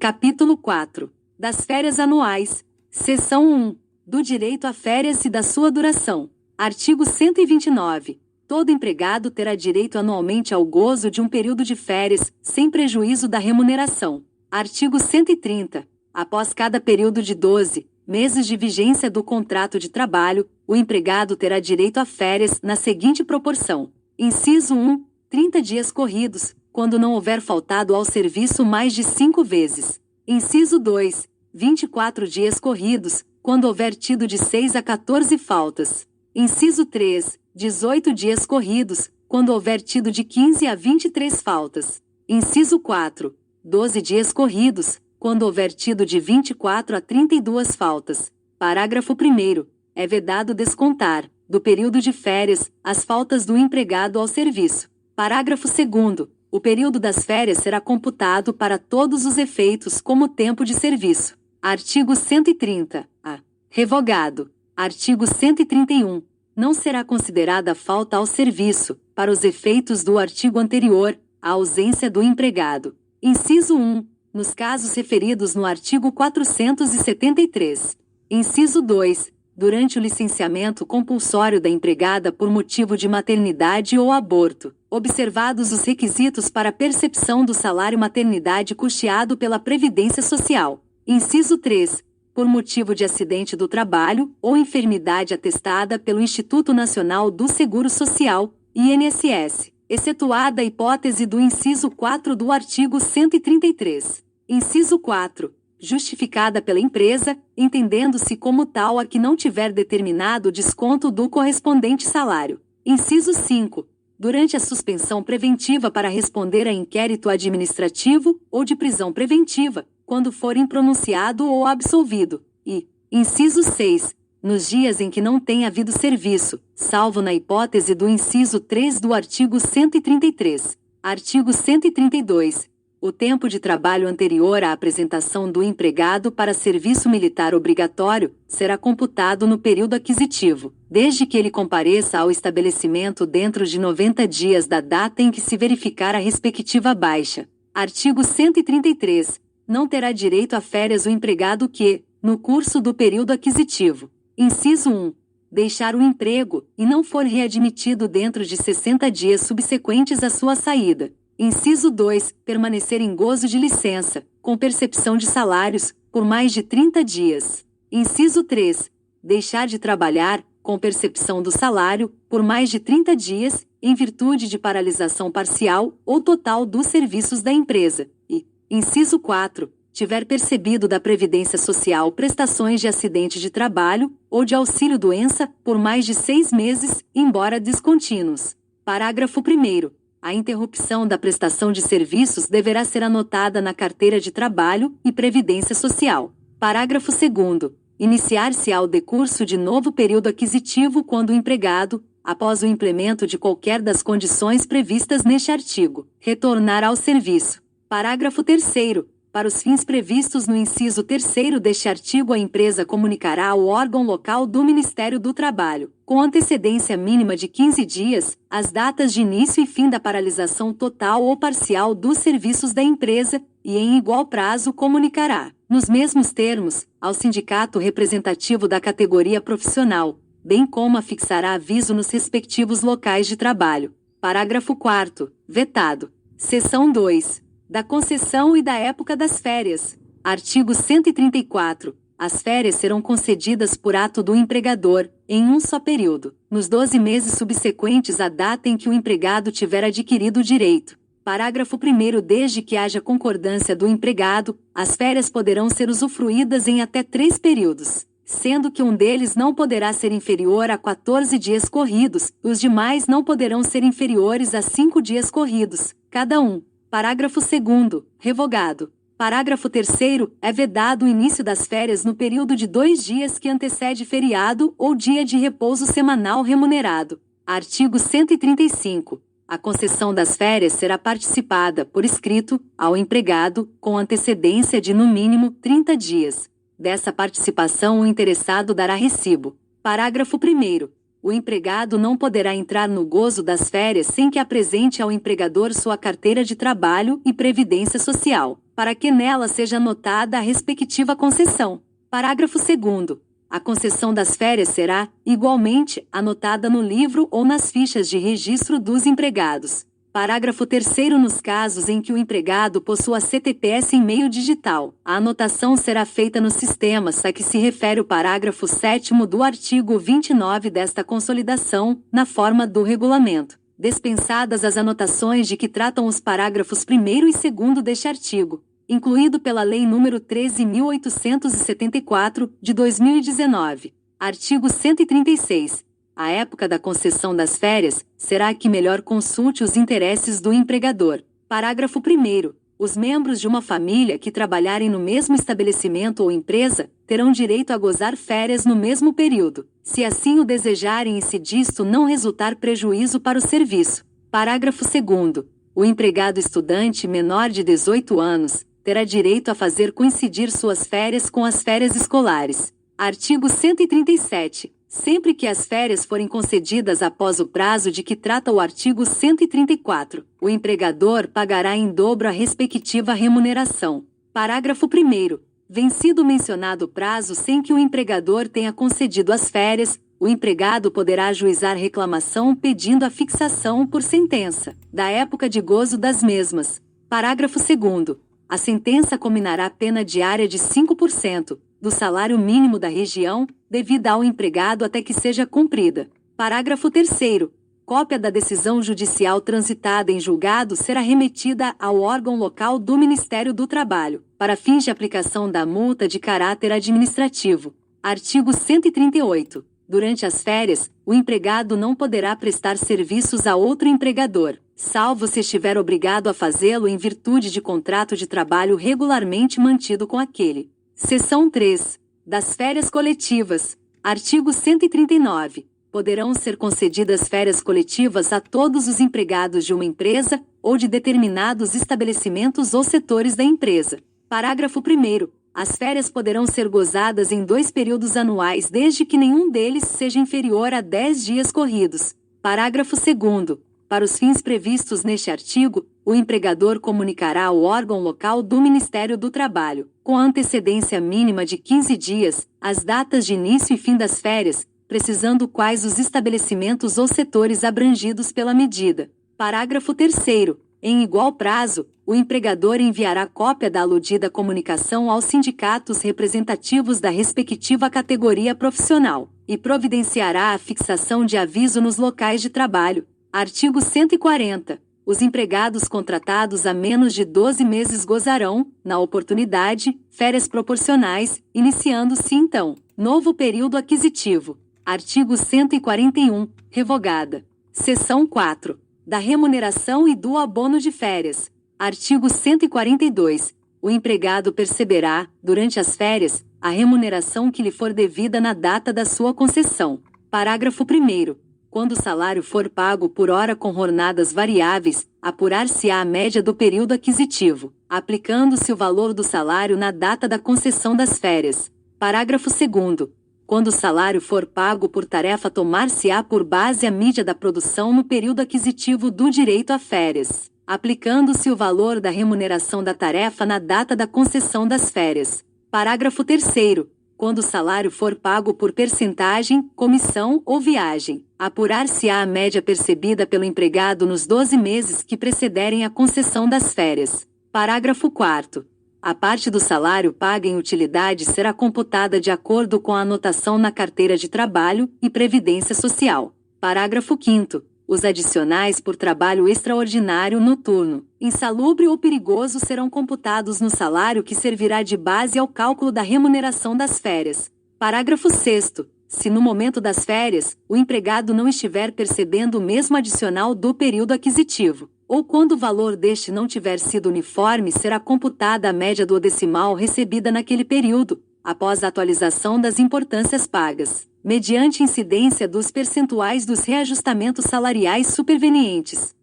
Capítulo 4. Das férias anuais. Seção 1. Do direito a férias e da sua duração. Artigo 129. Todo empregado terá direito anualmente ao gozo de um período de férias, sem prejuízo da remuneração. Artigo 130. Após cada período de 12 meses de vigência do contrato de trabalho, o empregado terá direito a férias na seguinte proporção. Inciso 1. 30 dias corridos, quando não houver faltado ao serviço mais de 5 vezes. Inciso 2. 24 dias corridos, quando houver tido de 6 a 14 faltas. Inciso 3. 18 dias corridos, quando houver tido de 15 a 23 faltas. Inciso 4. 12 dias corridos, quando houver tido de 24 a 32 faltas. Parágrafo 1º. É vedado descontar, do período de férias, as faltas do empregado ao serviço. Parágrafo 2º. O período das férias será computado para todos os efeitos como tempo de serviço. Artigo 130. A. Revogado. Artigo 131. Não será considerada falta ao serviço, para os efeitos do artigo anterior, a ausência do empregado. Inciso 1. Nos casos referidos no artigo 473. Inciso 2. Durante o licenciamento compulsório da empregada por motivo de maternidade ou aborto, observados os requisitos para percepção do salário maternidade custeado pela Previdência Social. Inciso 3. Por motivo de acidente do trabalho ou enfermidade atestada pelo Instituto Nacional do Seguro Social, INSS, excetuada a hipótese do inciso 4 do artigo 133. Inciso 4. Justificada pela empresa, entendendo-se como tal a que não tiver determinado desconto do correspondente salário. Inciso 5. Durante a suspensão preventiva para responder a inquérito administrativo ou de prisão preventiva, quando for impronunciado ou absolvido. E, inciso 6. Nos dias em que não tenha havido serviço, salvo na hipótese do inciso 3 do artigo 133. Artigo 132. O tempo de trabalho anterior à apresentação do empregado para serviço militar obrigatório será computado no período aquisitivo, desde que ele compareça ao estabelecimento dentro de 90 dias da data em que se verificar a respectiva baixa. Artigo 133. Não terá direito a férias o empregado que, no curso do período aquisitivo, inciso 1, deixar o emprego e não for readmitido dentro de 60 dias subsequentes à sua saída. Inciso 2. Permanecer em gozo de licença, com percepção de salários, por mais de 30 dias. Inciso 3. Deixar de trabalhar, com percepção do salário, por mais de 30 dias, em virtude de paralisação parcial ou total dos serviços da empresa. E, inciso 4. Tiver percebido da Previdência Social prestações de acidente de trabalho ou de auxílio-doença por mais de 6 meses, embora descontínuos. Parágrafo 1º. A interrupção da prestação de serviços deverá ser anotada na carteira de trabalho e previdência social. Parágrafo 2º. Iniciar-se-á o decurso de novo período aquisitivo quando o empregado, após o implemento de qualquer das condições previstas neste artigo, retornar ao serviço. Parágrafo 3º. Para os fins previstos no inciso 3º deste artigo, a empresa comunicará ao órgão local do Ministério do Trabalho, com antecedência mínima de 15 dias, as datas de início e fim da paralisação total ou parcial dos serviços da empresa, e em igual prazo comunicará, nos mesmos termos, ao sindicato representativo da categoria profissional, bem como afixará aviso nos respectivos locais de trabalho. Parágrafo 4º. Vetado. Seção 2. Da concessão e da época das férias. Artigo 134. As férias serão concedidas por ato do empregador, em um só período, nos 12 meses subsequentes à data em que o empregado tiver adquirido o direito. Parágrafo 1º. Desde que haja concordância do empregado, as férias poderão ser usufruídas em até 3 períodos, sendo que um deles não poderá ser inferior a 14 dias corridos, os demais não poderão ser inferiores a 5 dias corridos, cada um. Parágrafo 2º. Revogado. Parágrafo 3º. É vedado o início das férias no período de 2 dias que antecede feriado ou dia de repouso semanal remunerado. Artigo 135. A concessão das férias será participada, por escrito, ao empregado, com antecedência de no mínimo 30 dias. Dessa participação o interessado dará recibo. Parágrafo 1º. O empregado não poderá entrar no gozo das férias sem que apresente ao empregador sua carteira de trabalho e previdência social. para que nela seja anotada a respectiva concessão. Parágrafo 2º. A concessão das férias será, igualmente, anotada no livro ou nas fichas de registro dos empregados. Parágrafo 3º. Nos casos em que o empregado possua CTPS em meio digital, a anotação será feita nos sistemas a que se refere o parágrafo 7º do artigo 29 desta consolidação, na forma do regulamento, dispensadas as anotações de que tratam os parágrafos 1º e 2º deste artigo, incluído pela Lei nº 13.874, de 2019. Artigo 136. A época da concessão das férias será a que melhor consulte os interesses do empregador. Parágrafo 1º. Os membros de uma família que trabalharem no mesmo estabelecimento ou empresa terão direito a gozar férias no mesmo período, se assim o desejarem e se disto não resultar prejuízo para o serviço. Parágrafo 2º. O empregado estudante menor de 18 anos terá direito a fazer coincidir suas férias com as férias escolares. Artigo 137. Sempre que as férias forem concedidas após o prazo de que trata o artigo 134, o empregador pagará em dobro a respectiva remuneração. Parágrafo 1º. Vencido o mencionado prazo sem que o empregador tenha concedido as férias, o empregado poderá ajuizar reclamação pedindo a fixação por sentença da época de gozo das mesmas. Parágrafo 2º. A sentença combinará pena diária de 5% do salário mínimo da região, devida ao empregado até que seja cumprida. Parágrafo 3º. Cópia da decisão judicial transitada em julgado será remetida ao órgão local do Ministério do Trabalho, para fins de aplicação da multa de caráter administrativo. Artigo 138. Durante as férias, o empregado não poderá prestar serviços a outro empregador, salvo se estiver obrigado a fazê-lo em virtude de contrato de trabalho regularmente mantido com aquele. Seção 3. Das férias coletivas. Artigo 139. Poderão ser concedidas férias coletivas a todos os empregados de uma empresa ou de determinados estabelecimentos ou setores da empresa. Parágrafo 1º. As férias poderão ser gozadas em 2 períodos anuais desde que nenhum deles seja inferior a 10 dias corridos. Parágrafo 2º. Para os fins previstos neste artigo, o empregador comunicará ao órgão local do Ministério do Trabalho, com antecedência mínima de 15 dias, as datas de início e fim das férias, precisando quais os estabelecimentos ou setores abrangidos pela medida. Parágrafo 3º. Em igual prazo, o empregador enviará cópia da aludida comunicação aos sindicatos representativos da respectiva categoria profissional, e providenciará a fixação de aviso nos locais de trabalho. Artigo 140. Os empregados contratados há menos de 12 meses gozarão, na oportunidade, férias proporcionais, iniciando-se então novo período aquisitivo. Artigo 141. Revogada. Seção 4. Da remuneração e do abono de férias. Artigo 142. O empregado perceberá, durante as férias, a remuneração que lhe for devida na data da sua concessão. Parágrafo 1º. Quando o salário for pago por hora com jornadas variáveis, apurar-se-á a média do período aquisitivo, aplicando-se o valor do salário na data da concessão das férias. Parágrafo 2º. Quando o salário for pago por tarefa, tomar-se-á por base a média da produção no período aquisitivo do direito a férias, aplicando-se o valor da remuneração da tarefa na data da concessão das férias. Parágrafo 3º. Quando o salário for pago por percentagem, comissão ou viagem, apurar-se-á a média percebida pelo empregado nos 12 meses que precederem a concessão das férias. Parágrafo 4º. A parte do salário paga em utilidade será computada de acordo com a anotação na carteira de trabalho e previdência social. Parágrafo 5º. Os adicionais por trabalho extraordinário noturno, insalubre ou perigoso serão computados no salário que servirá de base ao cálculo da remuneração das férias. Parágrafo 6º. Se no momento das férias, o empregado não estiver percebendo o mesmo adicional do período aquisitivo, ou quando o valor deste não tiver sido uniforme, será computada a média do decimal recebida naquele período, após a atualização das importâncias pagas, mediante incidência dos percentuais dos reajustamentos salariais supervenientes.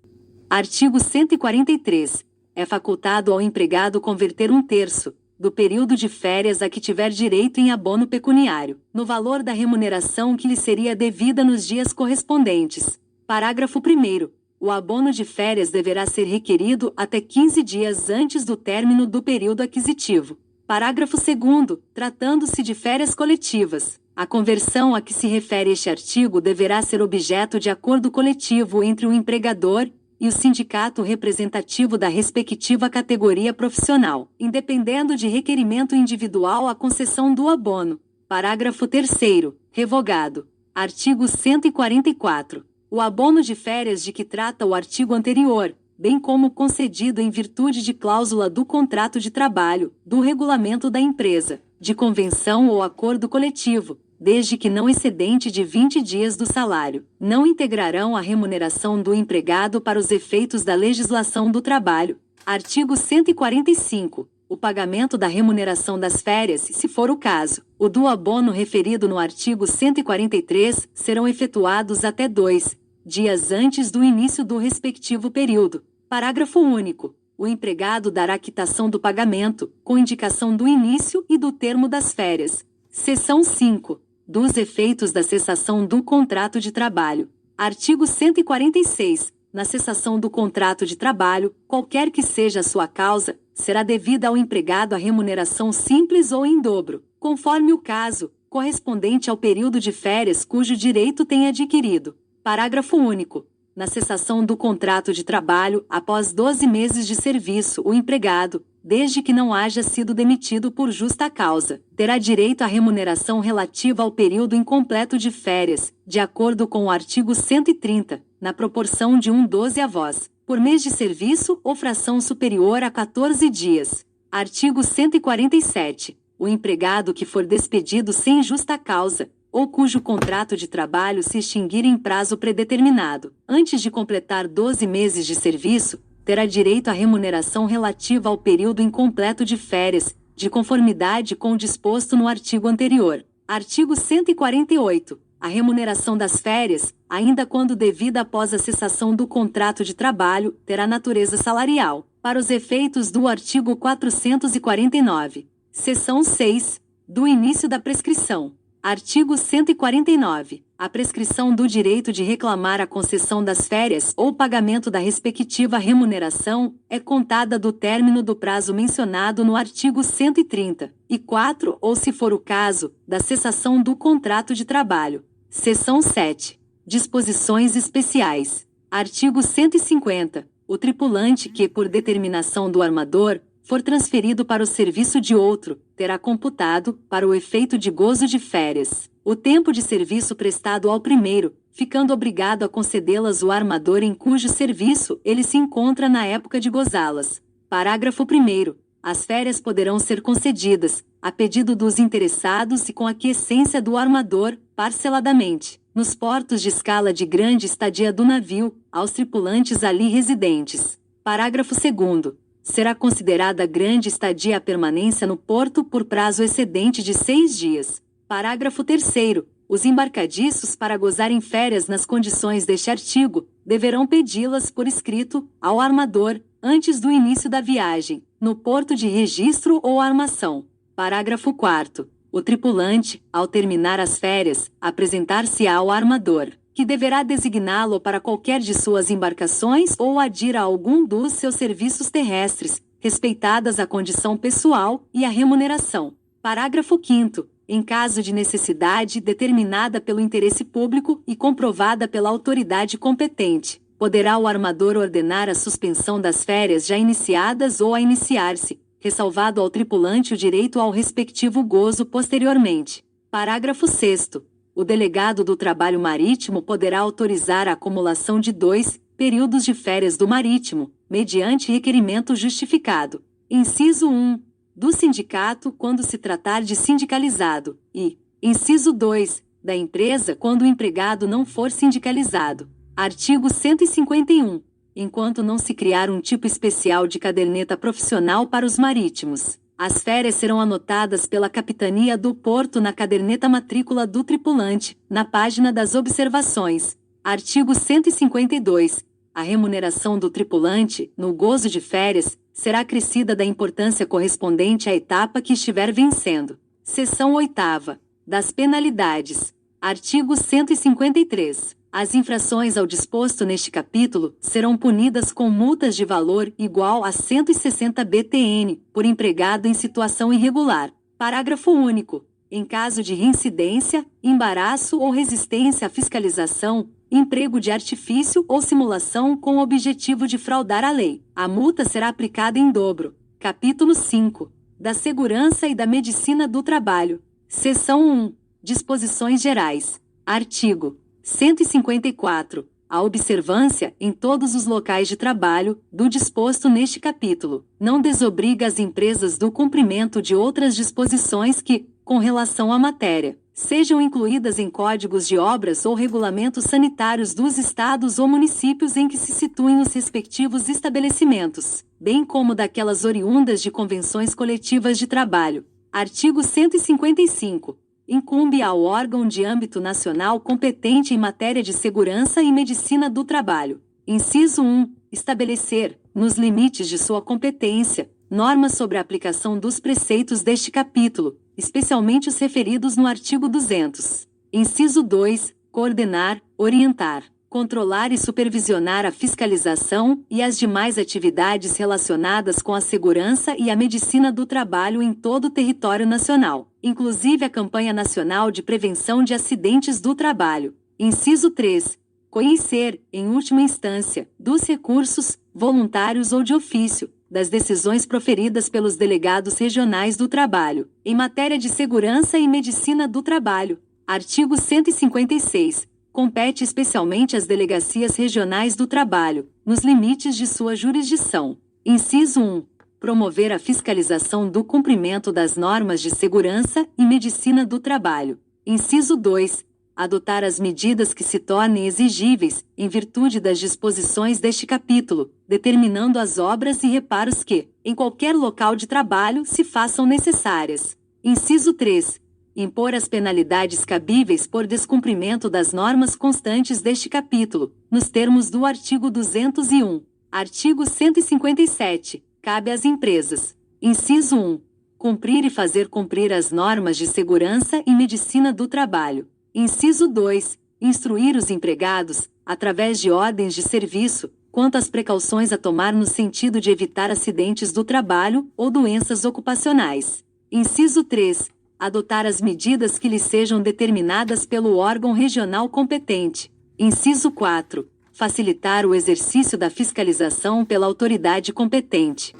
Artigo 143. É facultado ao empregado converter 1/3 do período de férias a que tiver direito em abono pecuniário, no valor da remuneração que lhe seria devida nos dias correspondentes. Parágrafo 1º. O abono de férias deverá ser requerido até 15 dias antes do término do período aquisitivo. Parágrafo 2º. Tratando-se de férias coletivas, a conversão a que se refere este artigo deverá ser objeto de acordo coletivo entre o empregador e o sindicato representativo da respectiva categoria profissional, independendo de requerimento individual à concessão do abono. Parágrafo 3º. Revogado. Artigo 144. O abono de férias de que trata o artigo anterior, bem como concedido em virtude de cláusula do contrato de trabalho, do regulamento da empresa, de convenção ou acordo coletivo, desde que não excedente de 20 dias do salário, não integrarão a remuneração do empregado para os efeitos da legislação do trabalho. Artigo 145. O pagamento da remuneração das férias, se for o caso, o do abono referido no artigo 143, serão efetuados até 2 dias antes do início do respectivo período. Parágrafo único. O empregado dará quitação do pagamento, com indicação do início e do termo das férias. Seção 5. Dos efeitos da cessação do contrato de trabalho. Artigo 146. Na cessação do contrato de trabalho, qualquer que seja a sua causa, será devida ao empregado a remuneração simples ou em dobro, conforme o caso, correspondente ao período de férias cujo direito tenha adquirido. Parágrafo único. Na cessação do contrato de trabalho, após 12 meses de serviço, o empregado, desde que não haja sido demitido por justa causa, terá direito à remuneração relativa ao período incompleto de férias, de acordo com o artigo 130, na proporção de 1/12 avós, por mês de serviço ou fração superior a 14 dias. Artigo 147. O empregado que for despedido sem justa causa, ou cujo contrato de trabalho se extinguir em prazo predeterminado, antes de completar 12 meses de serviço, terá direito à remuneração relativa ao período incompleto de férias, de conformidade com o disposto no artigo anterior. Artigo 148. A remuneração das férias, ainda quando devida após a cessação do contrato de trabalho, terá natureza salarial, para os efeitos do artigo 449. Seção 6. Do início da prescrição. Artigo 149. A prescrição do direito de reclamar a concessão das férias ou pagamento da respectiva remuneração é contada do término do prazo mencionado no artigo 134, ou se for o caso, da cessação do contrato de trabalho. Seção 7. Disposições especiais. Artigo 150. O tripulante que, por determinação do armador, for transferido para o serviço de outro, terá computado, para o efeito de gozo de férias, o tempo de serviço prestado ao primeiro, ficando obrigado a concedê-las o armador em cujo serviço ele se encontra na época de gozá-las. Parágrafo 1º. As férias poderão ser concedidas, a pedido dos interessados e com a aquiescência do armador, parceladamente, nos portos de escala de grande estadia do navio, aos tripulantes ali residentes. Parágrafo 2º. Será considerada grande estadia a permanência no porto por prazo excedente de 6 dias. Parágrafo 3º. Os embarcadiços, para gozarem férias nas condições deste artigo, deverão pedi-las por escrito, ao armador, antes do início da viagem, no porto de registro ou armação. Parágrafo 4º. O tripulante, ao terminar as férias, apresentar-se-á ao armador, que deverá designá-lo para qualquer de suas embarcações ou adir a algum dos seus serviços terrestres, respeitadas a condição pessoal e a remuneração. Parágrafo 5º. Em caso de necessidade determinada pelo interesse público e comprovada pela autoridade competente, poderá o armador ordenar a suspensão das férias já iniciadas ou a iniciar-se, ressalvado ao tripulante o direito ao respectivo gozo posteriormente. Parágrafo 6º. O delegado do trabalho marítimo poderá autorizar a acumulação de 2 períodos de férias do marítimo, mediante requerimento justificado. Inciso 1. Do sindicato quando se tratar de sindicalizado, e, inciso 2, da empresa quando o empregado não for sindicalizado. Artigo 151. Enquanto não se criar um tipo especial de caderneta profissional para os marítimos, as férias serão anotadas pela capitania do porto na caderneta matrícula do tripulante, na página das observações. Artigo 152. A remuneração do tripulante, no gozo de férias, será acrescida da importância correspondente à etapa que estiver vencendo. Seção 8ª. Das penalidades. Artigo 153. As infrações ao disposto neste capítulo serão punidas com multas de valor igual a 160 BTN, por empregado em situação irregular. Parágrafo único. Em caso de reincidência, embaraço ou resistência à fiscalização, emprego de artifício ou simulação com o objetivo de fraudar a lei, a multa será aplicada em dobro. Capítulo 5. Da Segurança e da Medicina do Trabalho. Seção 1. Disposições gerais. Artigo 154. A observância, em todos os locais de trabalho, do disposto neste capítulo, não desobriga as empresas do cumprimento de outras disposições que, com relação à matéria, sejam incluídas em códigos de obras ou regulamentos sanitários dos estados ou municípios em que se situem os respectivos estabelecimentos, bem como daquelas oriundas de convenções coletivas de trabalho. Artigo 155. Incumbe ao órgão de âmbito nacional competente em matéria de segurança e medicina do trabalho. Inciso 1. Estabelecer, nos limites de sua competência, normas sobre a aplicação dos preceitos deste capítulo, especialmente os referidos no artigo 200. Inciso 2. Coordenar, orientar, controlar e supervisionar a fiscalização e as demais atividades relacionadas com a segurança e a medicina do trabalho em todo o território nacional, inclusive a Campanha Nacional de Prevenção de Acidentes do Trabalho. Inciso 3. Conhecer, em última instância, dos recursos, voluntários ou de ofício, das decisões proferidas pelos delegados regionais do trabalho, em matéria de segurança e medicina do trabalho. Artigo 156. Compete especialmente às delegacias regionais do trabalho, nos limites de sua jurisdição. Inciso 1. Promover a fiscalização do cumprimento das normas de segurança e medicina do trabalho. Inciso 2. Adotar as medidas que se tornem exigíveis, em virtude das disposições deste capítulo, determinando as obras e reparos que, em qualquer local de trabalho, se façam necessárias. Inciso 3. Impor as penalidades cabíveis por descumprimento das normas constantes deste capítulo, nos termos do artigo 201. Artigo 157. Cabe às empresas. Inciso 1. Cumprir e fazer cumprir as normas de segurança e medicina do trabalho. Inciso 2. Instruir os empregados, através de ordens de serviço, quanto às precauções a tomar no sentido de evitar acidentes do trabalho ou doenças ocupacionais. Inciso 3. Adotar as medidas que lhes sejam determinadas pelo órgão regional competente. Inciso 4. Facilitar o exercício da fiscalização pela autoridade competente.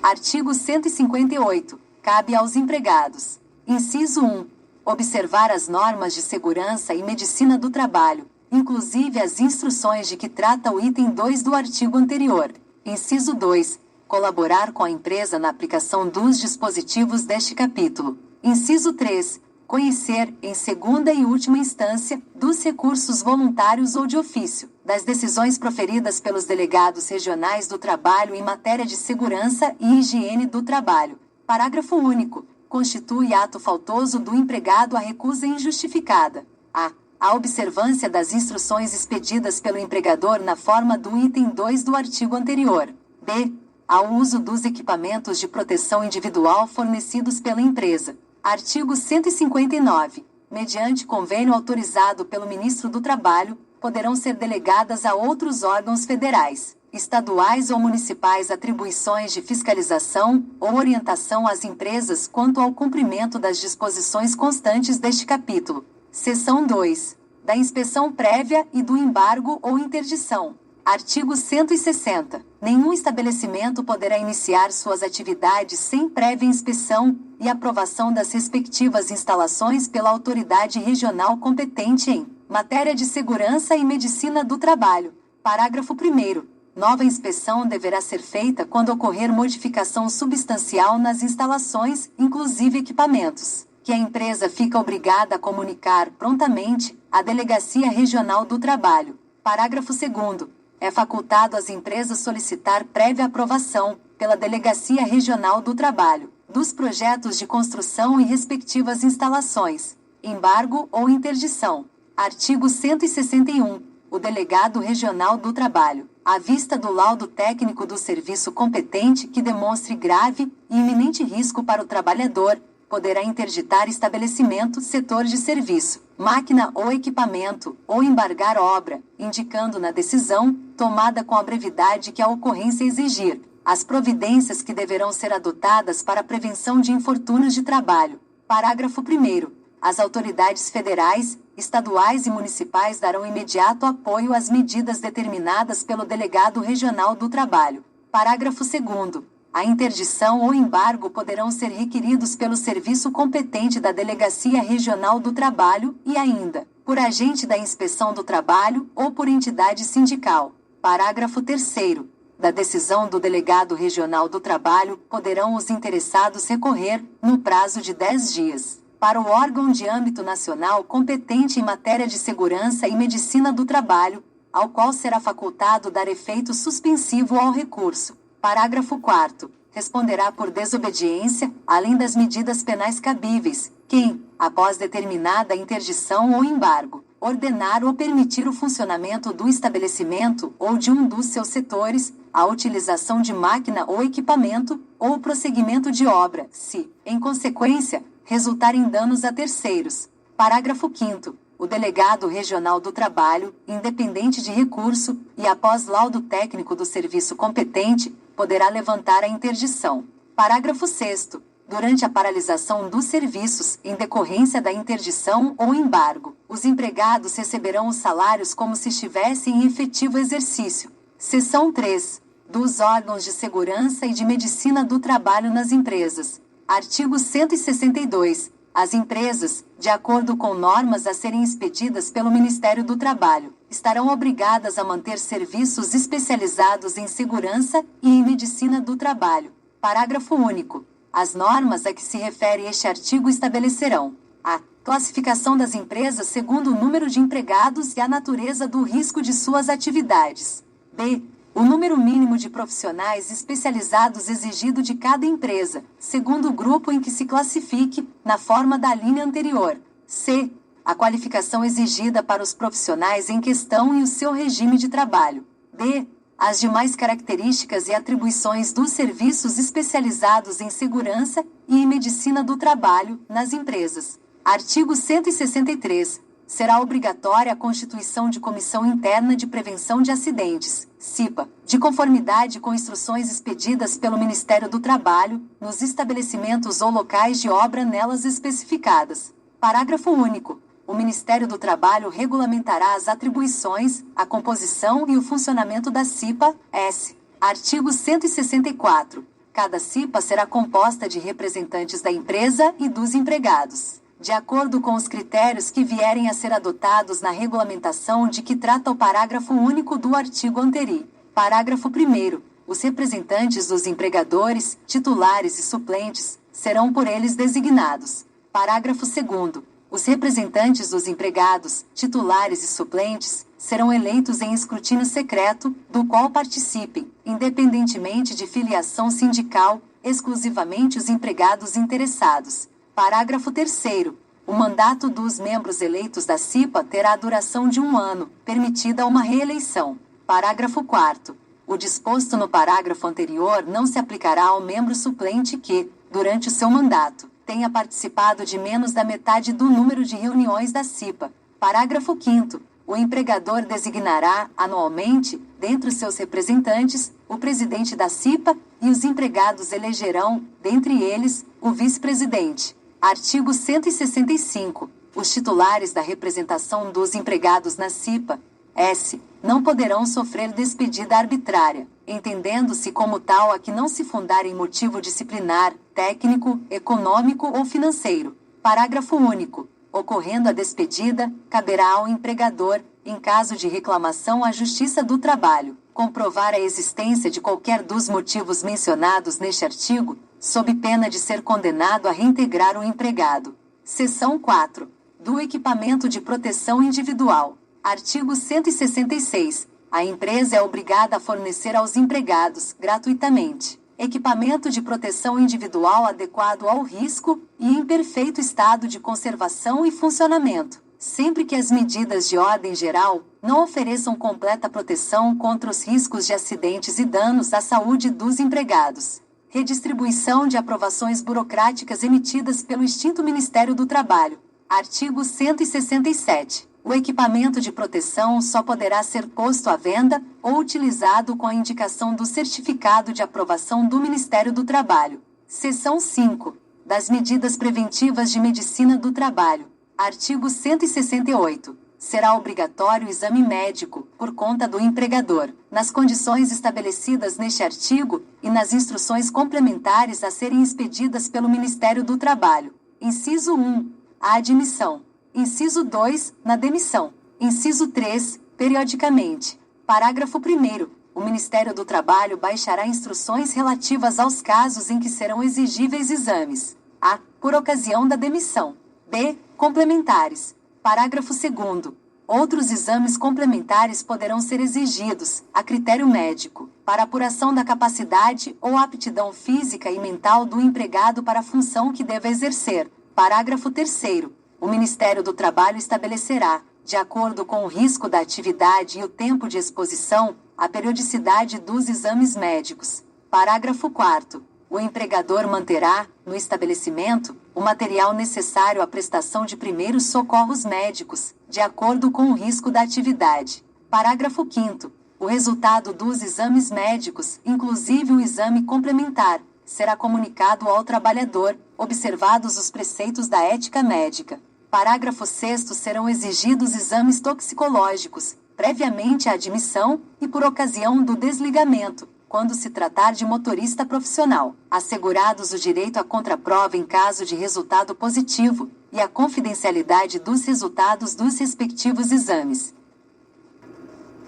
Artigo 158. Cabe aos empregados. Inciso 1. Observar as normas de segurança e medicina do trabalho, inclusive as instruções de que trata o item 2 do artigo anterior. Inciso 2. Colaborar com a empresa na aplicação dos dispositivos deste capítulo. Inciso 3. Conhecer, em segunda e última instância, dos recursos voluntários ou de ofício, das decisões proferidas pelos delegados regionais do trabalho em matéria de segurança e higiene do trabalho. Parágrafo único. Constitui ato faltoso do empregado a recusa injustificada. A. A observância das instruções expedidas pelo empregador na forma do item 2 do artigo anterior. B. Ao uso dos equipamentos de proteção individual fornecidos pela empresa. Artigo 159. Mediante convênio autorizado pelo Ministro do Trabalho, poderão ser delegadas a outros órgãos federais, estaduais ou municipais atribuições de fiscalização ou orientação às empresas quanto ao cumprimento das disposições constantes deste capítulo. Seção 2. Da inspeção prévia e do embargo ou interdição. Artigo 160. Nenhum estabelecimento poderá iniciar suas atividades sem prévia inspeção e aprovação das respectivas instalações pela autoridade regional competente em matéria de segurança e medicina do trabalho. Parágrafo 1º. Nova inspeção deverá ser feita quando ocorrer modificação substancial nas instalações, inclusive equipamentos, que a empresa fica obrigada a comunicar prontamente à Delegacia Regional do Trabalho. Parágrafo 2º. É facultado às empresas solicitar prévia aprovação, pela Delegacia Regional do Trabalho, dos projetos de construção e respectivas instalações, embargo ou interdição. Artigo 161. O delegado regional do trabalho, à vista do laudo técnico do serviço competente que demonstre grave e iminente risco para o trabalhador, poderá interditar estabelecimento, setor de serviço, máquina ou equipamento, ou embargar obra, indicando na decisão, tomada com a brevidade que a ocorrência exigir, as providências que deverão ser adotadas para a prevenção de infortúnios de trabalho. Parágrafo 1º. As autoridades federais, estaduais e municipais darão imediato apoio às medidas determinadas pelo Delegado Regional do Trabalho. Parágrafo 2º. A interdição ou embargo poderão ser requeridos pelo serviço competente da Delegacia Regional do Trabalho e ainda, por agente da Inspeção do Trabalho ou por entidade sindical. Parágrafo 3º. Da decisão do Delegado Regional do Trabalho, poderão os interessados recorrer, no prazo de 10 dias, para o órgão de âmbito nacional competente em matéria de segurança e medicina do trabalho, ao qual será facultado dar efeito suspensivo ao recurso. Parágrafo 4º. Responderá por desobediência, além das medidas penais cabíveis, quem, após determinada interdição ou embargo, ordenar ou permitir o funcionamento do estabelecimento ou de um dos seus setores, a utilização de máquina ou equipamento, ou o prosseguimento de obra, se, em consequência, resultar em danos a terceiros. Parágrafo 5º. O Delegado Regional do Trabalho, independente de recurso, e após laudo técnico do serviço competente, poderá levantar a interdição. Parágrafo 6º. Durante a paralisação dos serviços, em decorrência da interdição ou embargo, os empregados receberão os salários como se estivessem em efetivo exercício. Seção 3. Dos órgãos de segurança e de medicina do trabalho nas empresas. Artigo 162. As empresas, de acordo com normas a serem expedidas pelo Ministério do Trabalho, estarão obrigadas a manter serviços especializados em segurança e em medicina do trabalho. Parágrafo único. As normas a que se refere este artigo estabelecerão a classificação das empresas segundo o número de empregados e a natureza do risco de suas atividades. B. O número mínimo de profissionais especializados exigido de cada empresa, segundo o grupo em que se classifique, na forma da linha anterior. C. A qualificação exigida para os profissionais em questão e o seu regime de trabalho. D. As demais características e atribuições dos serviços especializados em segurança e em medicina do trabalho, nas empresas. Artigo 163. Será obrigatória a constituição de Comissão Interna de Prevenção de Acidentes, CIPA, de conformidade com instruções expedidas pelo Ministério do Trabalho, nos estabelecimentos ou locais de obra nelas especificadas. Parágrafo único. O Ministério do Trabalho regulamentará as atribuições, a composição e o funcionamento da CIPA-S. Artigo 164. Cada CIPA será composta de representantes da empresa e dos empregados, de acordo com os critérios que vierem a ser adotados na regulamentação de que trata o parágrafo único do artigo anterior. Parágrafo 1º. Os representantes dos empregadores, titulares e suplentes, serão por eles designados. Parágrafo 2º. Os representantes dos empregados, titulares e suplentes, serão eleitos em escrutínio secreto, do qual participem, independentemente de filiação sindical, exclusivamente os empregados interessados. Parágrafo 3º. O mandato dos membros eleitos da CIPA terá a duração de 1 ano, permitida uma reeleição. Parágrafo 4º. O disposto no parágrafo anterior não se aplicará ao membro suplente que, durante o seu mandato, tenha participado de menos da metade do número de reuniões da CIPA. Parágrafo 5º. O empregador designará, anualmente, dentre os seus representantes, o presidente da CIPA, e os empregados elegerão, dentre eles, o vice-presidente. Artigo 165. Os titulares da representação dos empregados na CIPA-S não poderão sofrer despedida arbitrária, entendendo-se como tal a que não se fundar em motivo disciplinar, técnico, econômico ou financeiro. Parágrafo único. Ocorrendo a despedida, caberá ao empregador, em caso de reclamação à Justiça do Trabalho, comprovar a existência de qualquer dos motivos mencionados neste artigo, sob pena de ser condenado a reintegrar o empregado. Seção 4. Do equipamento de proteção individual. Artigo 166. A empresa é obrigada a fornecer aos empregados, gratuitamente, equipamento de proteção individual adequado ao risco e em perfeito estado de conservação e funcionamento, sempre que as medidas de ordem geral não ofereçam completa proteção contra os riscos de acidentes e danos à saúde dos empregados. Redistribuição de aprovações burocráticas emitidas pelo extinto Ministério do Trabalho. Artigo 167. O equipamento de proteção só poderá ser posto à venda ou utilizado com a indicação do certificado de aprovação do Ministério do Trabalho. Seção 5. Das medidas preventivas de medicina do trabalho. Artigo 168. Será obrigatório o exame médico, por conta do empregador, nas condições estabelecidas neste artigo e nas instruções complementares a serem expedidas pelo Ministério do Trabalho. Inciso 1. A admissão. Inciso 2. Na demissão. Inciso 3. Periodicamente. Parágrafo 1º. O Ministério do Trabalho baixará instruções relativas aos casos em que serão exigíveis exames. A. Por ocasião da demissão. B. Complementares. Parágrafo 2º. Outros exames complementares poderão ser exigidos, a critério médico, para apuração da capacidade ou aptidão física e mental do empregado para a função que deva exercer. Parágrafo 3º. O Ministério do Trabalho estabelecerá, de acordo com o risco da atividade e o tempo de exposição, a periodicidade dos exames médicos. Parágrafo 4º. O empregador manterá, no estabelecimento, o material necessário à prestação de primeiros socorros médicos, de acordo com o risco da atividade. Parágrafo 5º. O resultado dos exames médicos, inclusive o exame complementar, será comunicado ao trabalhador, observados os preceitos da ética médica. Parágrafo 6º. Serão exigidos exames toxicológicos, previamente à admissão e por ocasião do desligamento, quando se tratar de motorista profissional, assegurados o direito à contraprova em caso de resultado positivo, e a confidencialidade dos resultados dos respectivos exames.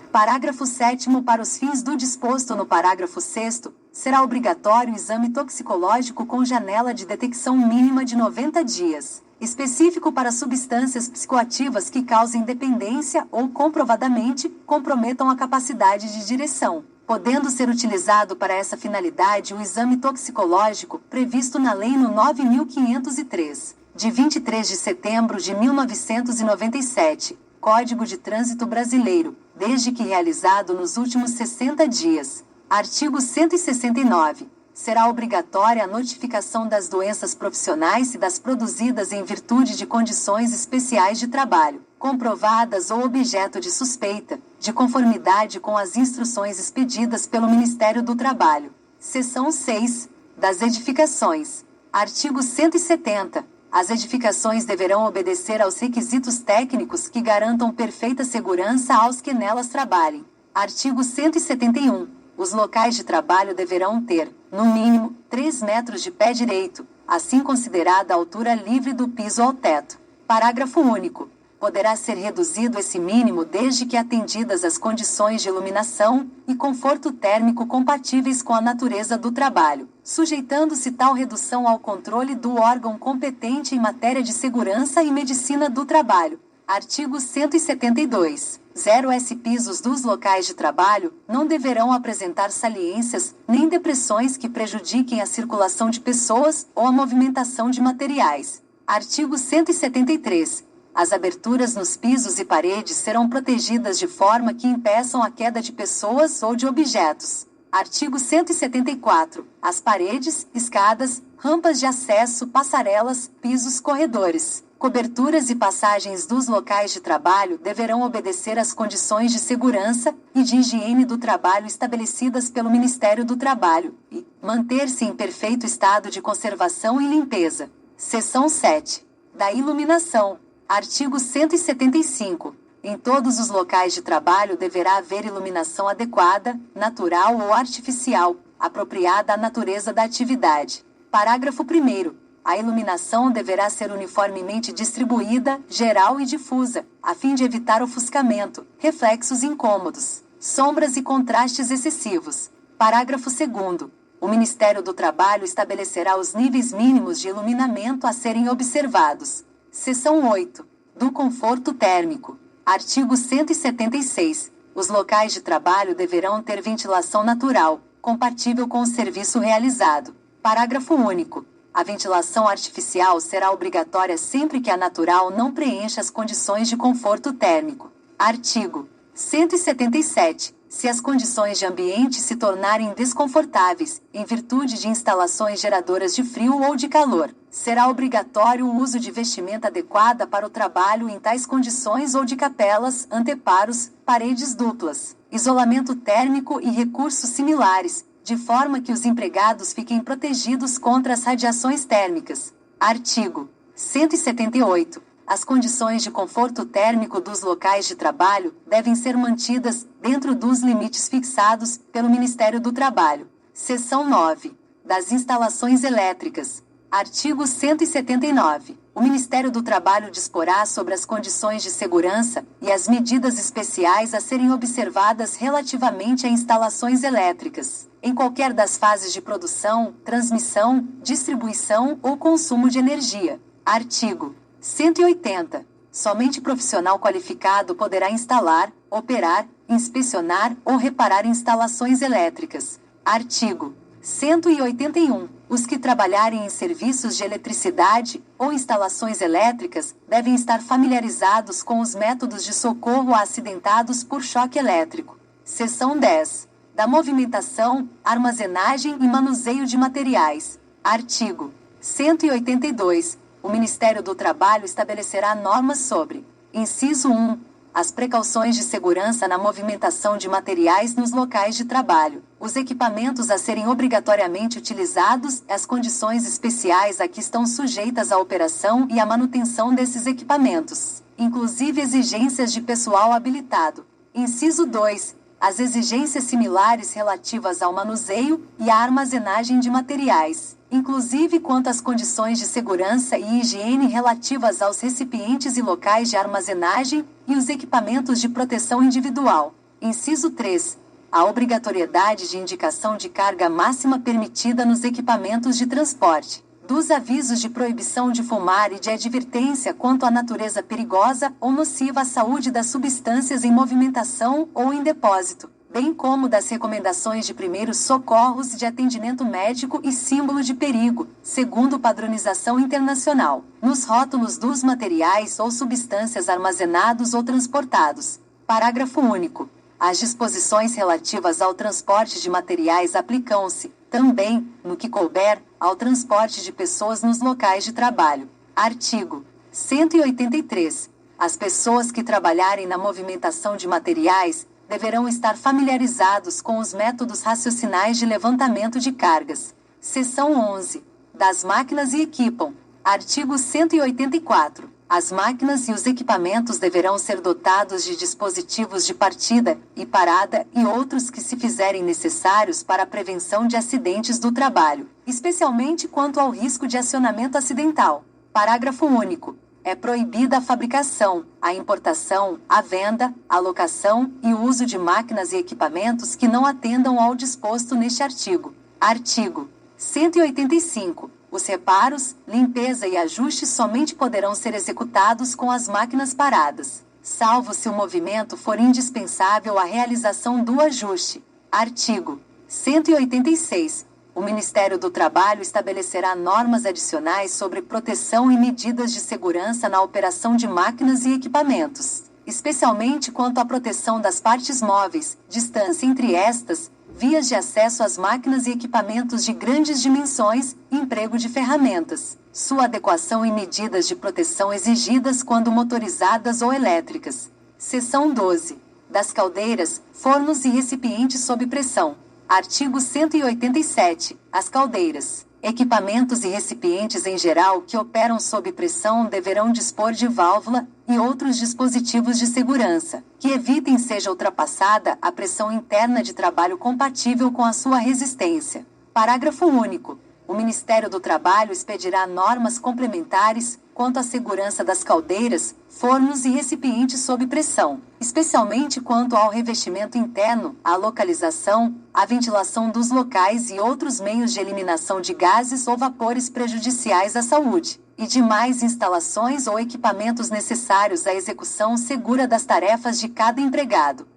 Parágrafo 7º. Para os fins do disposto no parágrafo 6º, será obrigatório o exame toxicológico com janela de detecção mínima de 90 dias, específico para substâncias psicoativas que causem dependência ou comprovadamente comprometam a capacidade de direção, podendo ser utilizado para essa finalidade o exame toxicológico previsto na Lei nº 9.503, de 23 de setembro de 1997, Código de Trânsito Brasileiro, desde que realizado nos últimos 60 dias. Artigo 169. Será obrigatória a notificação das doenças profissionais e das produzidas em virtude de condições especiais de trabalho, comprovadas ou objeto de suspeita, de conformidade com as instruções expedidas pelo Ministério do Trabalho. Seção 6. Das edificações. Artigo 170. As edificações deverão obedecer aos requisitos técnicos que garantam perfeita segurança aos que nelas trabalhem. Artigo 171. Os locais de trabalho deverão ter, no mínimo, 3 metros de pé direito, assim considerada a altura livre do piso ao teto. Parágrafo único. Poderá ser reduzido esse mínimo desde que atendidas as condições de iluminação e conforto térmico compatíveis com a natureza do trabalho, sujeitando-se tal redução ao controle do órgão competente em matéria de segurança e medicina do trabalho. Artigo 172. 0S pisos dos locais de trabalho não deverão apresentar saliências, nem depressões que prejudiquem a circulação de pessoas ou a movimentação de materiais. Artigo 173. As aberturas nos pisos e paredes serão protegidas de forma que impeçam a queda de pessoas ou de objetos. Artigo 174. As paredes, escadas, rampas de acesso, passarelas, pisos, corredores, coberturas e passagens dos locais de trabalho deverão obedecer às condições de segurança e de higiene do trabalho estabelecidas pelo Ministério do Trabalho e manter-se em perfeito estado de conservação e limpeza. Seção 7. Da iluminação. Artigo 175. Em todos os locais de trabalho deverá haver iluminação adequada, natural ou artificial, apropriada à natureza da atividade. Parágrafo 1º. A iluminação deverá ser uniformemente distribuída, geral e difusa, a fim de evitar ofuscamento, reflexos incômodos, sombras e contrastes excessivos. Parágrafo 2º. O Ministério do Trabalho estabelecerá os níveis mínimos de iluminamento a serem observados. Seção 8. Do conforto térmico. Artigo 176. Os locais de trabalho deverão ter ventilação natural, compatível com o serviço realizado. Parágrafo único. A ventilação artificial será obrigatória sempre que a natural não preencha as condições de conforto térmico. Artigo 177. Se as condições de ambiente se tornarem desconfortáveis, em virtude de instalações geradoras de frio ou de calor, será obrigatório o uso de vestimenta adequada para o trabalho em tais condições ou de capelas, anteparos, paredes duplas, isolamento térmico e recursos similares, de forma que os empregados fiquem protegidos contra as radiações térmicas. Artigo 178. As condições de conforto térmico dos locais de trabalho devem ser mantidas dentro dos limites fixados pelo Ministério do Trabalho. Seção 9. Das instalações elétricas. Artigo 179. O Ministério do Trabalho disporá sobre as condições de segurança e as medidas especiais a serem observadas relativamente a instalações elétricas, em qualquer das fases de produção, transmissão, distribuição ou consumo de energia. Artigo 180. Somente profissional qualificado poderá instalar, operar, inspecionar ou reparar instalações elétricas. Artigo 181. Os que trabalharem em serviços de eletricidade ou instalações elétricas devem estar familiarizados com os métodos de socorro a acidentados por choque elétrico. Seção 10. Da movimentação, armazenagem e manuseio de materiais. Artigo 182. O Ministério do Trabalho estabelecerá normas sobre: inciso 1. As precauções de segurança na movimentação de materiais nos locais de trabalho, os equipamentos a serem obrigatoriamente utilizados, as condições especiais a que estão sujeitas a operação e a manutenção desses equipamentos, inclusive exigências de pessoal habilitado. Inciso 2. As exigências similares relativas ao manuseio e à armazenagem de materiais, inclusive quanto às condições de segurança e higiene relativas aos recipientes e locais de armazenagem e os equipamentos de proteção individual. Inciso 3. A obrigatoriedade de indicação de carga máxima permitida nos equipamentos de transporte, dos avisos de proibição de fumar e de advertência quanto à natureza perigosa ou nociva à saúde das substâncias em movimentação ou em depósito, bem como das recomendações de primeiros socorros e de atendimento médico e símbolo de perigo, segundo padronização internacional, nos rótulos dos materiais ou substâncias armazenados ou transportados. Parágrafo único. As disposições relativas ao transporte de materiais aplicam-se, também, no que couber, ao transporte de pessoas nos locais de trabalho. Artigo 183. As pessoas que trabalharem na movimentação de materiais deverão estar familiarizados com os métodos raciocinais de levantamento de cargas. Seção 11. Das máquinas e equipam. Artigo 184. As máquinas e os equipamentos deverão ser dotados de dispositivos de partida e parada e outros que se fizerem necessários para a prevenção de acidentes do trabalho, especialmente quanto ao risco de acionamento acidental. Parágrafo único. É proibida a fabricação, a importação, a venda, a locação e o uso de máquinas e equipamentos que não atendam ao disposto neste artigo. Artigo 185. Os reparos, limpeza e ajustes somente poderão ser executados com as máquinas paradas, salvo se o movimento for indispensável à realização do ajuste. Artigo 186. O Ministério do Trabalho estabelecerá normas adicionais sobre proteção e medidas de segurança na operação de máquinas e equipamentos, especialmente quanto à proteção das partes móveis, distância entre estas, vias de acesso às máquinas e equipamentos de grandes dimensões, emprego de ferramentas, sua adequação e medidas de proteção exigidas quando motorizadas ou elétricas. Seção 12. Das caldeiras, fornos e recipientes sob pressão. Artigo 187. As caldeiras, equipamentos e recipientes em geral que operam sob pressão deverão dispor de válvula e outros dispositivos de segurança, que evitem seja ultrapassada a pressão interna de trabalho compatível com a sua resistência. Parágrafo único. O Ministério do Trabalho expedirá normas complementares quanto à segurança das caldeiras, fornos e recipientes sob pressão, especialmente quanto ao revestimento interno, à localização, à ventilação dos locais e outros meios de eliminação de gases ou vapores prejudiciais à saúde, e demais instalações ou equipamentos necessários à execução segura das tarefas de cada empregado.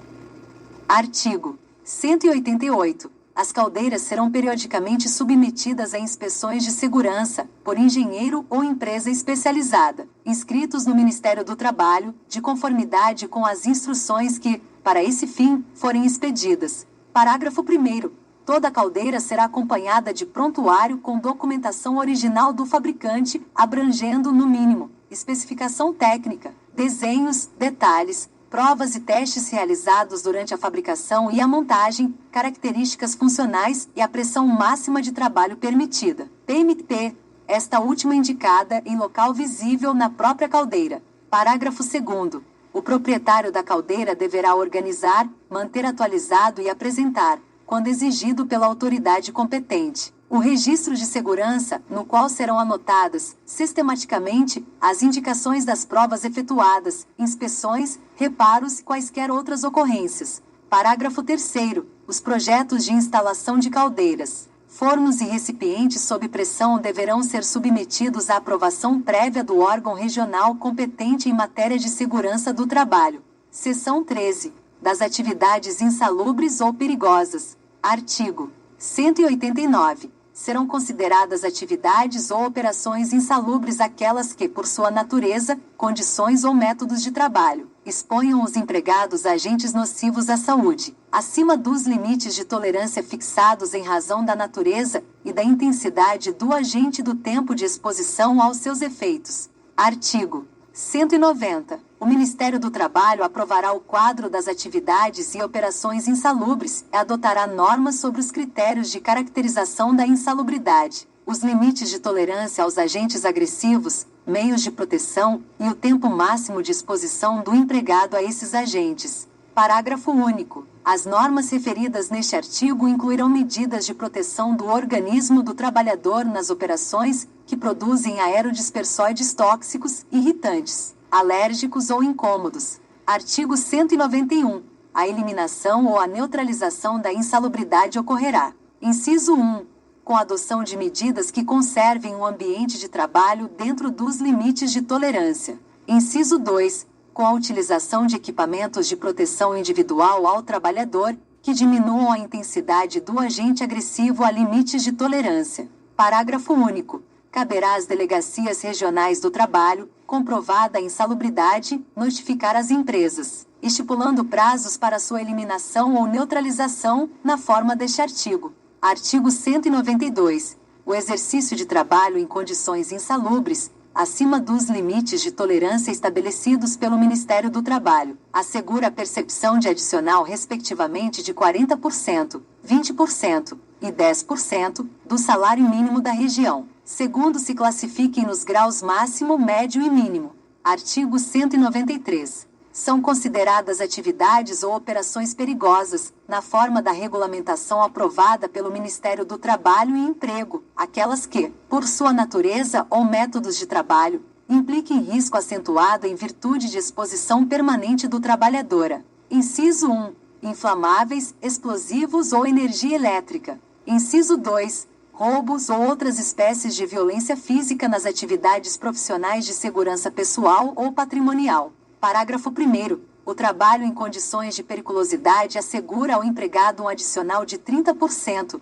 Artigo 188. As caldeiras serão periodicamente submetidas a inspeções de segurança, por engenheiro ou empresa especializada, inscritos no Ministério do Trabalho, de conformidade com as instruções que, para esse fim, forem expedidas. Parágrafo 1º. Toda caldeira será acompanhada de prontuário com documentação original do fabricante, abrangendo, no mínimo, especificação técnica, desenhos, detalhes, provas e testes realizados durante a fabricação e a montagem, características funcionais e a pressão máxima de trabalho permitida. PMT. Esta última indicada em local visível na própria caldeira. Parágrafo 2º. O proprietário da caldeira deverá organizar, manter atualizado e apresentar, quando exigido pela autoridade competente, o registro de segurança, no qual serão anotadas, sistematicamente, as indicações das provas efetuadas, inspeções, reparos e quaisquer outras ocorrências. Parágrafo 3º. Os projetos de instalação de caldeiras, fornos e recipientes sob pressão deverão ser submetidos à aprovação prévia do órgão regional competente em matéria de segurança do trabalho. Seção 13. Das atividades insalubres ou perigosas. Artigo 189. Serão consideradas atividades ou operações insalubres aquelas que, por sua natureza, condições ou métodos de trabalho, exponham os empregados a agentes nocivos à saúde, acima dos limites de tolerância fixados em razão da natureza e da intensidade do agente e do tempo de exposição aos seus efeitos. Artigo 190. O Ministério do Trabalho aprovará o quadro das atividades e operações insalubres e adotará normas sobre os critérios de caracterização da insalubridade, os limites de tolerância aos agentes agressivos, meios de proteção e o tempo máximo de exposição do empregado a esses agentes. Parágrafo único. As normas referidas neste artigo incluirão medidas de proteção do organismo do trabalhador nas operações que produzem aerodispersóides tóxicos, irritantes, alérgicos ou incômodos. Artigo 191. A eliminação ou a neutralização da insalubridade ocorrerá. Inciso 1. Com a adoção de medidas que conservem o ambiente de trabalho dentro dos limites de tolerância. Inciso 2. Com a utilização de equipamentos de proteção individual ao trabalhador, que diminuam a intensidade do agente agressivo a limites de tolerância. Parágrafo único. Caberá às delegacias regionais do trabalho, comprovada a insalubridade, notificar as empresas, estipulando prazos para sua eliminação ou neutralização, na forma deste artigo. Artigo 192. O exercício de trabalho em condições insalubres, acima dos limites de tolerância estabelecidos pelo Ministério do Trabalho, assegura a percepção de adicional respectivamente de 40%, 20% e 10% do salário mínimo da região, segundo se classifiquem nos graus máximo, médio e mínimo. Artigo 193. São consideradas atividades ou operações perigosas, na forma da regulamentação aprovada pelo Ministério do Trabalho e Emprego, aquelas que, por sua natureza ou métodos de trabalho, impliquem risco acentuado em virtude de exposição permanente do trabalhador. Inciso 1. Inflamáveis, explosivos ou energia elétrica. Inciso 2. Roubos ou outras espécies de violência física nas atividades profissionais de segurança pessoal ou patrimonial. Parágrafo 1º. O trabalho em condições de periculosidade assegura ao empregado um adicional de 30%,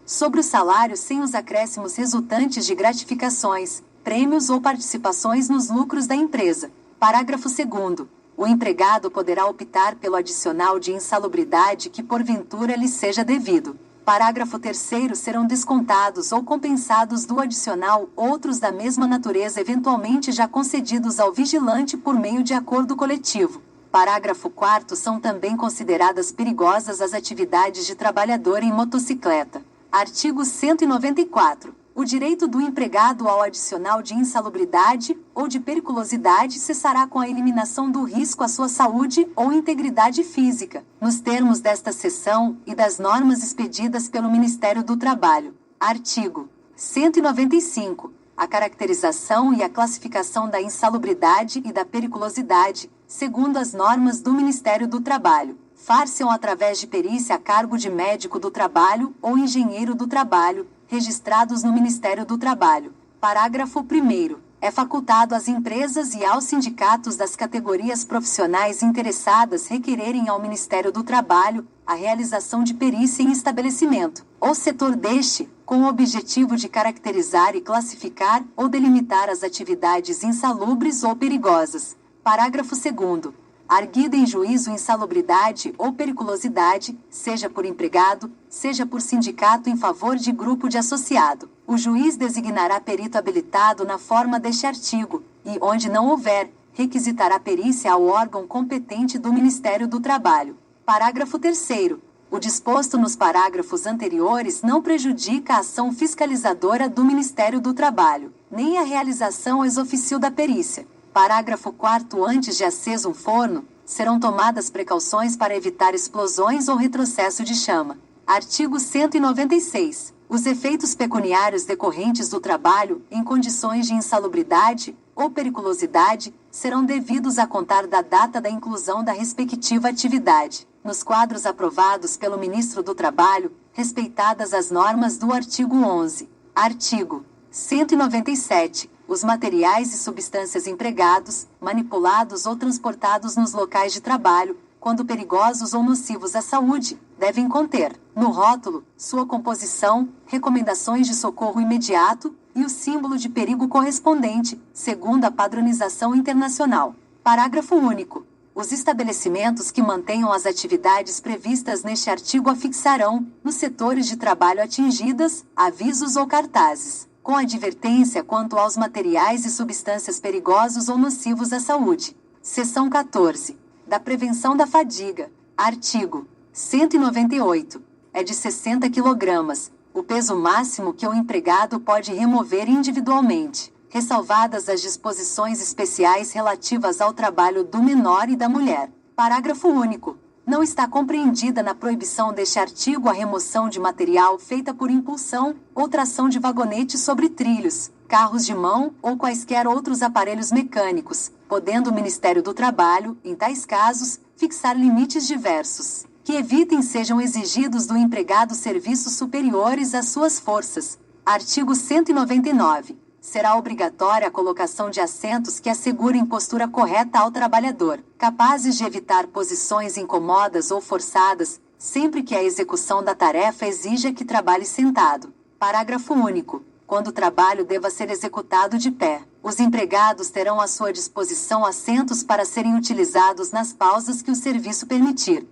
sobre o salário sem os acréscimos resultantes de gratificações, prêmios ou participações nos lucros da empresa. Parágrafo 2º. O empregado poderá optar pelo adicional de insalubridade que porventura lhe seja devido. Parágrafo 3º. Serão descontados ou compensados do adicional outros da mesma natureza eventualmente já concedidos ao vigilante por meio de acordo coletivo. Parágrafo 4º. São também consideradas perigosas as atividades de trabalhador em motocicleta. Artigo 194. O direito do empregado ao adicional de insalubridade ou de periculosidade cessará com a eliminação do risco à sua saúde ou integridade física, nos termos desta seção e das normas expedidas pelo Ministério do Trabalho. Artigo 195. A caracterização e a classificação da insalubridade e da periculosidade, segundo as normas do Ministério do Trabalho, far-se-ão através de perícia a cargo de médico do trabalho ou engenheiro do trabalho, registrados no Ministério do Trabalho. Parágrafo 1º. É facultado às empresas e aos sindicatos das categorias profissionais interessadas requererem ao Ministério do Trabalho a realização de perícia em estabelecimento ou setor deste, com o objetivo de caracterizar e classificar ou delimitar as atividades insalubres ou perigosas. Parágrafo 2º. arguida em juízo insalubridade ou periculosidade, seja por empregado, seja por sindicato em favor de grupo de associado. O juiz designará perito habilitado na forma deste artigo, e, onde não houver, requisitará perícia ao órgão competente do Ministério do Trabalho. Parágrafo 3º. O disposto nos parágrafos anteriores não prejudica a ação fiscalizadora do Ministério do Trabalho, nem a realização ex officio da perícia. Parágrafo 4º. Antes de aceso um forno, serão tomadas precauções para evitar explosões ou retrocesso de chama. Artigo 196. Os efeitos pecuniários decorrentes do trabalho, em condições de insalubridade ou periculosidade, serão devidos a contar da data da inclusão da respectiva atividade, nos quadros aprovados pelo Ministro do Trabalho, respeitadas as normas do artigo 11. Artigo 197. Os materiais e substâncias empregados, manipulados ou transportados nos locais de trabalho, quando perigosos ou nocivos à saúde, devem conter, no rótulo, sua composição, recomendações de socorro imediato e o símbolo de perigo correspondente, segundo a padronização internacional. Parágrafo único. Os estabelecimentos que mantenham as atividades previstas neste artigo afixarão, nos setores de trabalho atingidas, avisos ou cartazes, com advertência quanto aos materiais e substâncias perigosos ou nocivos à saúde. Seção 14. Da prevenção da fadiga. Artigo 198. É de 60 kg, o peso máximo que o empregado pode remover individualmente, ressalvadas as disposições especiais relativas ao trabalho do menor e da mulher. Parágrafo único. Não está compreendida na proibição deste artigo a remoção de material feita por impulsão ou tração de vagonetes sobre trilhos, carros de mão ou quaisquer outros aparelhos mecânicos, podendo o Ministério do Trabalho, em tais casos, fixar limites diversos, que evitem sejam exigidos do empregado serviços superiores às suas forças. Artigo 199. Será obrigatória a colocação de assentos que assegurem postura correta ao trabalhador, capazes de evitar posições incômodas ou forçadas, sempre que a execução da tarefa exija que trabalhe sentado. Parágrafo único. Quando o trabalho deva ser executado de pé, os empregados terão à sua disposição assentos para serem utilizados nas pausas que o serviço permitir.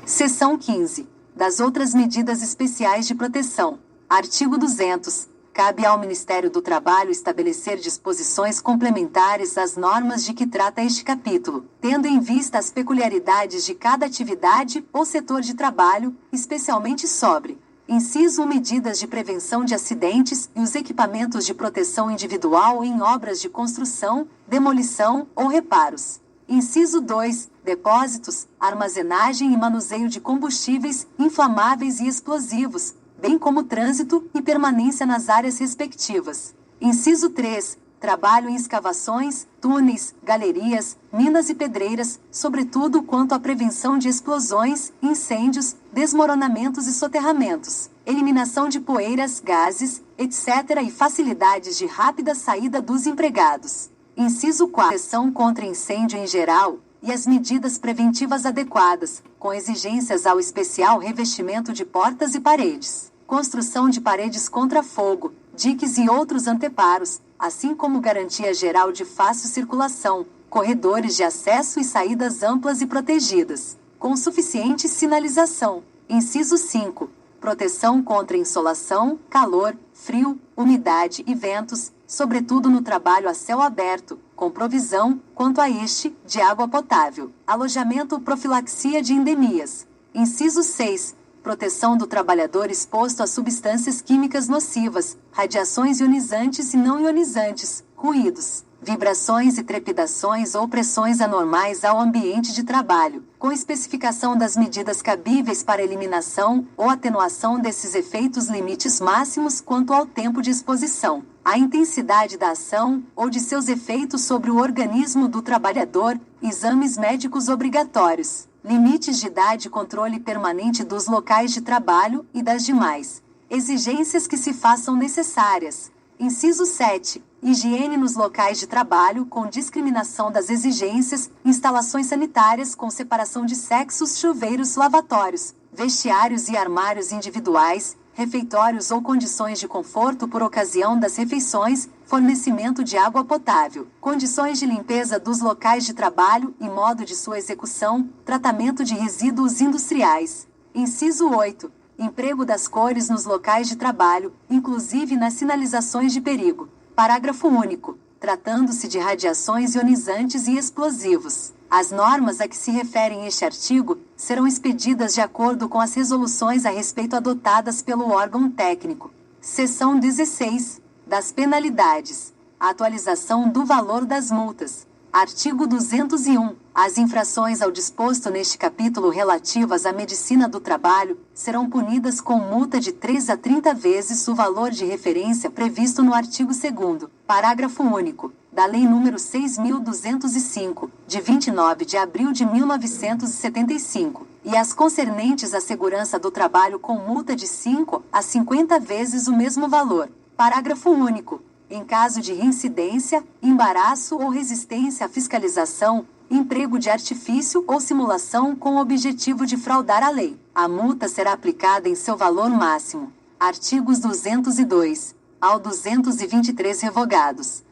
Seção 15. Das outras medidas especiais de proteção. Artigo 200. Cabe ao Ministério do Trabalho estabelecer disposições complementares às normas de que trata este capítulo, tendo em vista as peculiaridades de cada atividade ou setor de trabalho, especialmente sobre: inciso 1. Medidas de prevenção de acidentes e os equipamentos de proteção individual em obras de construção, demolição ou reparos. Inciso 2. Depósitos, armazenagem e manuseio de combustíveis, inflamáveis e explosivos, bem como trânsito e permanência nas áreas respectivas. Inciso 3. Trabalho em escavações, túneis, galerias, minas e pedreiras, sobretudo quanto à prevenção de explosões, incêndios, desmoronamentos e soterramentos, eliminação de poeiras, gases, etc. e facilidades de rápida saída dos empregados. Inciso 4. Proteção contra incêndio em geral e as medidas preventivas adequadas, com exigências ao especial revestimento de portas e paredes, construção de paredes contra fogo, diques e outros anteparos, assim como garantia geral de fácil circulação, corredores de acesso e saídas amplas e protegidas, com suficiente sinalização. Inciso 5. Proteção contra insolação, calor, frio, umidade e ventos, sobretudo no trabalho a céu aberto, com provisão, quanto a este, de água potável. Alojamento ou profilaxia de endemias. Inciso 6. Proteção do trabalhador exposto a substâncias químicas nocivas, radiações ionizantes e não ionizantes, ruídos, vibrações e trepidações ou pressões anormais ao ambiente de trabalho, com especificação das medidas cabíveis para eliminação ou atenuação desses efeitos, limites máximos quanto ao tempo de exposição, a intensidade da ação ou de seus efeitos sobre o organismo do trabalhador, exames médicos obrigatórios, limites de idade e controle permanente dos locais de trabalho e das demais exigências que se façam necessárias. Inciso 7. Higiene nos locais de trabalho com discriminação das exigências, instalações sanitárias com separação de sexos, chuveiros, lavatórios, vestiários e armários individuais, refeitórios ou condições de conforto por ocasião das refeições, fornecimento de água potável, condições de limpeza dos locais de trabalho e modo de sua execução, tratamento de resíduos industriais. Inciso 8. Emprego das cores nos locais de trabalho, inclusive nas sinalizações de perigo. Parágrafo único. Tratando-se de radiações ionizantes e explosivos, as normas a que se referem este artigo serão expedidas de acordo com as resoluções a respeito adotadas pelo órgão técnico. Seção 16. Das penalidades. A atualização do valor das multas. Artigo 201. As infrações ao disposto neste capítulo relativas à medicina do trabalho serão punidas com multa de 3 a 30 vezes o valor de referência previsto no artigo 2º, parágrafo único, da Lei nº 6.205, de 29 de abril de 1975, e as concernentes à segurança do trabalho com multa de 5 a 50 vezes o mesmo valor. Parágrafo único. Em caso de reincidência, embaraço ou resistência à fiscalização, emprego de artifício ou simulação com o objetivo de fraudar a lei, a multa será aplicada em seu valor máximo. Artigos 202 ao 223 revogados.